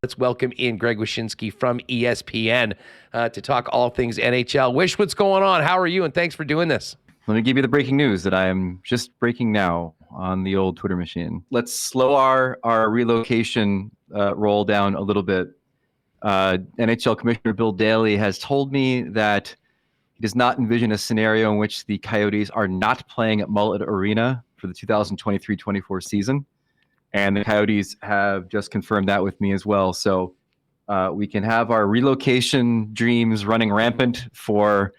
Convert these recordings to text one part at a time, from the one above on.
Let's welcome in Greg Wyshynski from ESPN to talk all things NHL. Wish, what's going on? How are you? And thanks for doing this. Let me give you the breaking news that I am just breaking now on the old Twitter machine. Let's slow our relocation roll down a little bit. NHL Commissioner Bill Daly has told me that he does not envision a scenario in which the Coyotes are not playing at Mullett Arena for the 2023-24 season. And the Coyotes have just confirmed that with me as well. So we can have our relocation dreams running rampant for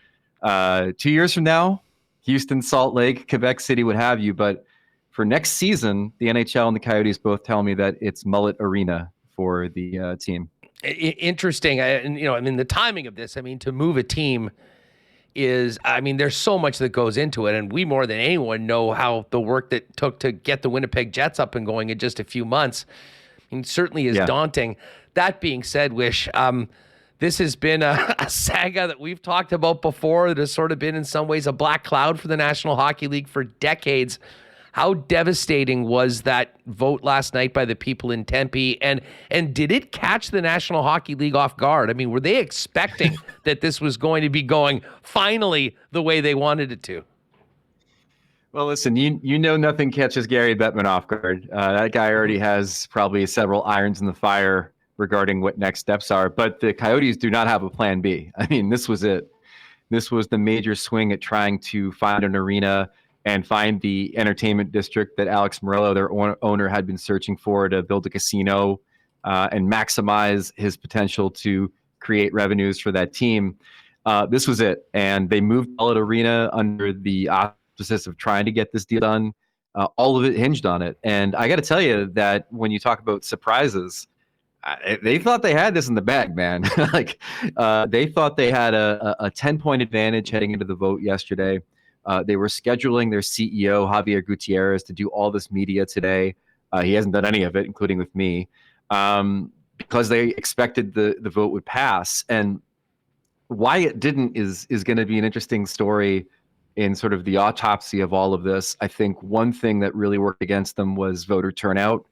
2 years from now. Houston, Salt Lake, Quebec City, what have you. But for next season, the NHL and the Coyotes both tell me that it's Mullett Arena for the team. Interesting. The timing of this, to move a team is, there's so much that goes into it. And we more than anyone know how the work that took to get the Winnipeg Jets up and going in just a few months. Certainly is daunting. That being said, Wish, this has been a saga that we've talked about before that has sort of been in some ways a black cloud for the National Hockey League for decades. How devastating was that vote last night by the people in Tempe? And did it catch the National Hockey League off guard? Were they expecting that this was going to be going finally the way they wanted it to? Well, listen, you know nothing catches Gary Bettman off guard. That guy already has probably several irons in the fire regarding what next steps are. But the Coyotes do not have a plan B. This was it. This was the major swing at trying to find an arena and find the entertainment district that Alex Morello, their owner, had been searching for to build a casino and maximize his potential to create revenues for that team. This was it. And they moved Mullett Arena under the auspices of trying to get this deal done. All of it hinged on it. And I got to tell you that when you talk about surprises, they thought they had this in the bag, man. They thought they had a 10-point advantage heading into the vote yesterday. They were scheduling their CEO, Javier Gutierrez, to do all this media today. He hasn't done any of it, including with me, because they expected the vote would pass. And why it didn't is going to be an interesting story in sort of the autopsy of all of this. I think one thing that really worked against them was voter turnout.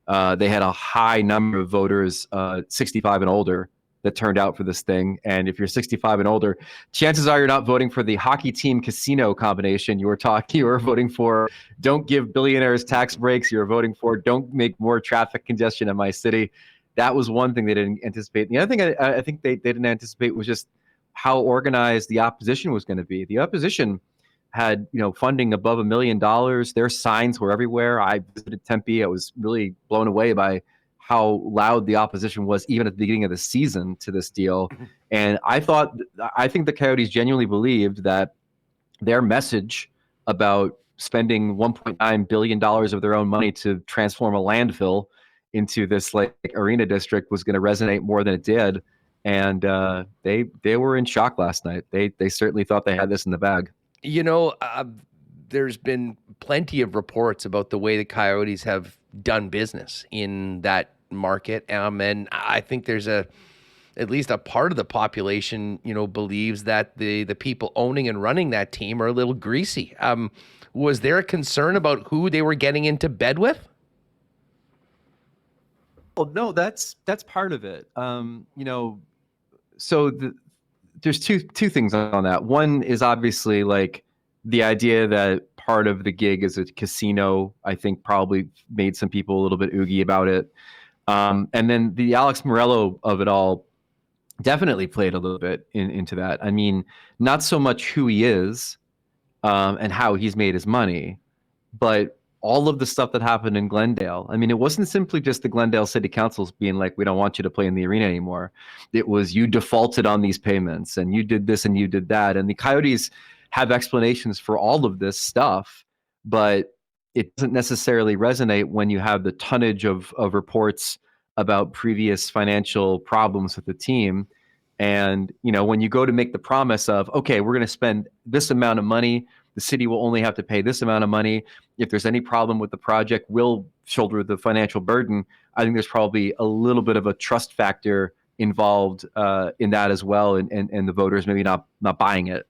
They had a high number of voters, 65 and older, that turned out for this thing. And if you're 65 and older, chances are you're not voting for the hockey team casino combination. You were voting for don't give billionaires tax breaks. You were voting for don't make more traffic congestion in my city. That was one thing they didn't anticipate. The other thing I think they didn't anticipate was just how organized the opposition was going to be. The opposition had funding above $1 million. Their signs were everywhere. I visited Tempe. I was really blown away by how loud the opposition was even at the beginning of the season to this deal. And I think the Coyotes genuinely believed that their message about spending $1.9 billion of their own money to transform a landfill into this arena district was going to resonate more than it did. And they were in shock last night. They certainly thought they had this in the bag. There's been plenty of reports about the way the Coyotes have done business in that market. And I think there's at least a part of the population, believes that the people owning and running that team are a little greasy. Was there a concern about who they were getting into bed with? Well, no, that's part of it. So there's two things on that. One is obviously the idea that part of the gig is a casino, I think probably made some people a little bit oogie about it. And then the Alex Morello of it all definitely played a little bit into that. Not so much who he is and how he's made his money, but all of the stuff that happened in Glendale. It wasn't simply just the Glendale City Councils being like, we don't want you to play in the arena anymore. It was you defaulted on these payments and you did this and you did that. And the Coyotes have explanations for all of this stuff, but it doesn't necessarily resonate when you have the tonnage of reports about previous financial problems with the team. And, when you go to make the promise of, okay, we're going to spend this amount of money, the city will only have to pay this amount of money. If there's any problem with the project, we'll shoulder the financial burden. I think there's probably a little bit of a trust factor involved in that as well. And the voters maybe not buying it.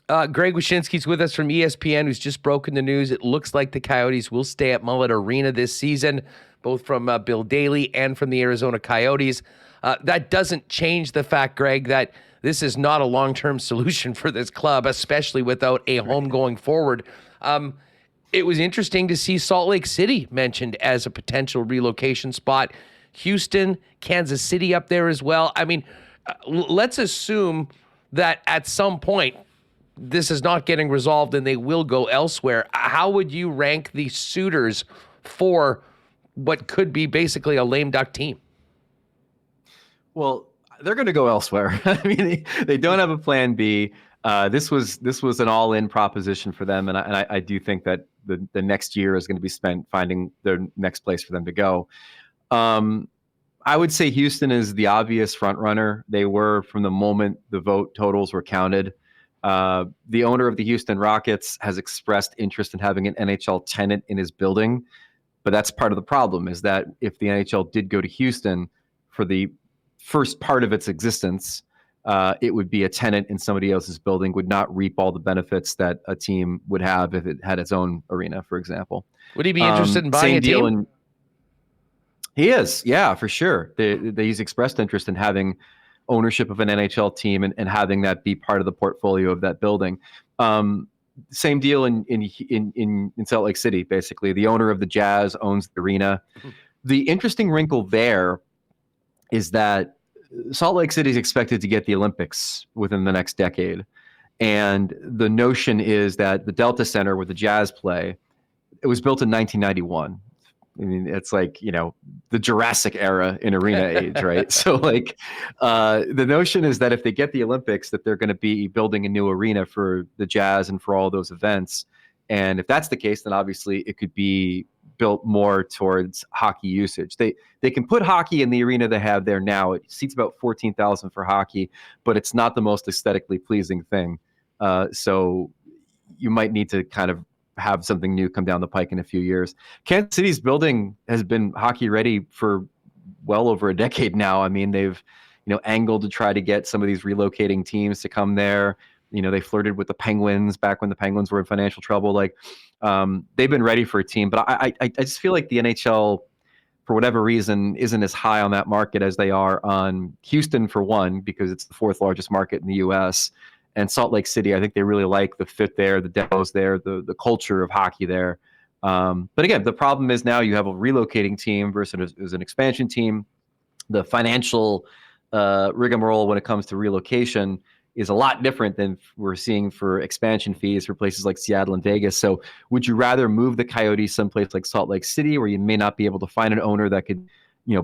Greg Wyshynski's with us from ESPN, who's just broken the news. It looks like the Coyotes will stay at Mullett Arena this season, both from Bill Daly and from the Arizona Coyotes. That doesn't change the fact, Greg, that this is not a long-term solution for this club, especially without a home going forward. It was interesting to see Salt Lake City mentioned as a potential relocation spot. Houston, Kansas City up there as well. I mean, let's assume that at some point this is not getting resolved and they will go elsewhere. How would you rank the suitors for what could be basically a lame duck team? Well, they're going to go elsewhere. I mean, they don't have a plan B. This was an all-in proposition for them, and I do think that the next year is going to be spent finding their next place for them to go. I would say Houston is the obvious front runner. They were from the moment the vote totals were counted. The owner of the Houston Rockets has expressed interest in having an NHL tenant in his building, but that's part of the problem, is that if the NHL did go to Houston for the first part of its existence, it would be a tenant in somebody else's building, would not reap all the benefits that a team would have if it had its own arena, for example. Would he be interested in buying a team? He is, yeah, for sure. He's expressed interest in having ownership of an NHL team and having that be part of the portfolio of that building. Same deal in Salt Lake City, basically. The owner of the Jazz owns the arena. The interesting wrinkle there is that Salt Lake City is expected to get the Olympics within the next decade. And the notion is that the Delta Center, where the Jazz play, it was built in 1991. I mean, it's like, the Jurassic era in arena age, right? So like the notion is that if they get the Olympics, that they're going to be building a new arena for the Jazz and for all those events. And if that's the case, then obviously it could be built more towards hockey usage. They can put hockey in the arena they have there now. It seats about 14,000 for hockey, but it's not the most aesthetically pleasing thing. So you might need to kind of have something new come down the pike in a few years. Kansas City's building has been hockey ready for well over a decade now. I mean, they've, angled to try to get some of these relocating teams to come there. They flirted with the Penguins back when the Penguins were in financial trouble. Like, they've been ready for a team, but I just feel like the NHL, for whatever reason, isn't as high on that market as they are on Houston, for one, because it's the fourth largest market in the U.S., and Salt Lake City. I think they really like the fit there, the demos there, the culture of hockey there. But again, the problem is now you have a relocating team versus an expansion team. The financial rigmarole when it comes to relocation is a lot different than we're seeing for expansion fees for places like Seattle and Vegas. So would you rather move the Coyotes someplace like Salt Lake City, where you may not be able to find an owner that could,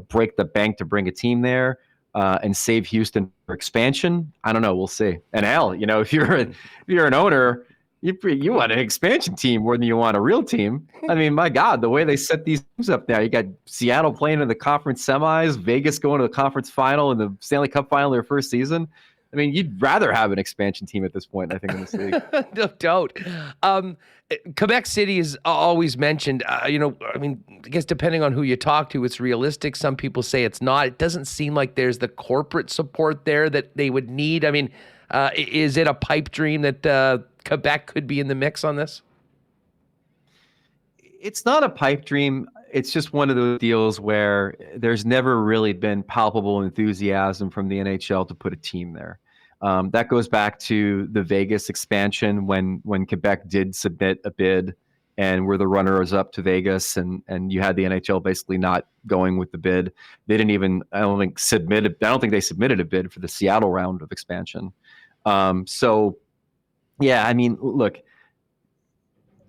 break the bank to bring a team there, and save Houston for expansion? I don't know. We'll see. And Al, if you're an owner, you want an expansion team more than you want a real team. I mean, my God, the way they set these teams up now, you got Seattle playing in the conference semis, Vegas going to the conference final and the Stanley Cup final their first season. I mean, you'd rather have an expansion team at this point, I think, in this league. No doubt. Quebec City is always mentioned. I guess depending on who you talk to, it's realistic. Some people say it's not. It doesn't seem like there's the corporate support there that they would need. I mean, is it a pipe dream that Quebec could be in the mix on this? It's not a pipe dream. It's just one of those deals where there's never really been palpable enthusiasm from the NHL to put a team there. That goes back to the Vegas expansion when Quebec did submit a bid and were the runners up to Vegas, and you had the NHL basically not going with the bid. They didn't even, I don't think they submitted a bid for the Seattle round of expansion. So yeah, I mean, look,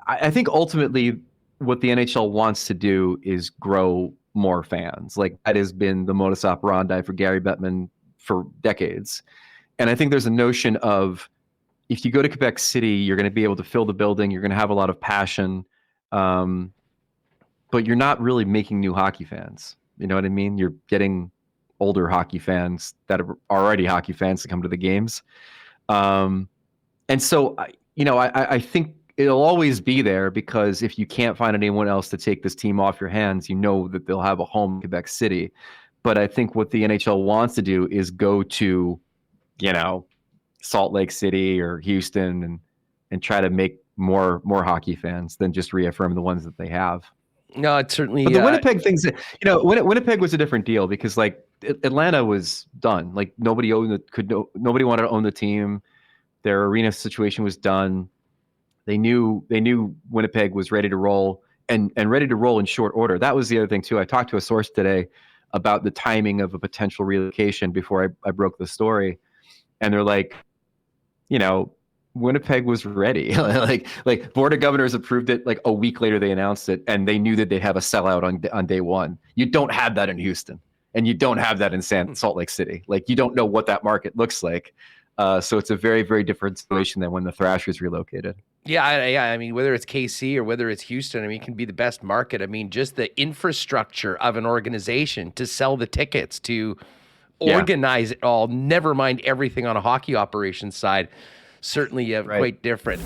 I think ultimately what the NHL wants to do is grow more fans. Like, that has been the modus operandi for Gary Bettman for decades. And I think there's a notion of, if you go to Quebec City, you're going to be able to fill the building. You're going to have a lot of passion, but you're not really making new hockey fans. You know what I mean? You're getting older hockey fans that are already hockey fans to come to the games. And so, I think it'll always be there, because if you can't find anyone else to take this team off your hands, you know that they'll have a home in Quebec City. But I think what the NHL wants to do is go to, Salt Lake City or Houston and try to make more hockey fans than just reaffirm the ones that they have. No, it's certainly. But the Winnipeg things, Winnipeg was a different deal because like Atlanta was done. Like nobody nobody wanted to own the team. Their arena situation was done. They knew Winnipeg was ready to roll and ready to roll in short order. That was the other thing too. I talked to a source today about the timing of a potential relocation before I broke the story, and they're like, Winnipeg was ready. like Board of Governors approved it. Like a week later, they announced it, and they knew that they'd have a sellout on day one. You don't have that in Houston, and you don't have that in Salt Lake City. Like you don't know what that market looks like. So it's a very, very different situation than when the Thrashers relocated. Yeah. I mean, whether it's KC or whether it's Houston, I mean, it can be the best market. I mean, just the infrastructure of an organization to sell the tickets, to organize it all, never mind everything on a hockey operations side. Certainly quite different.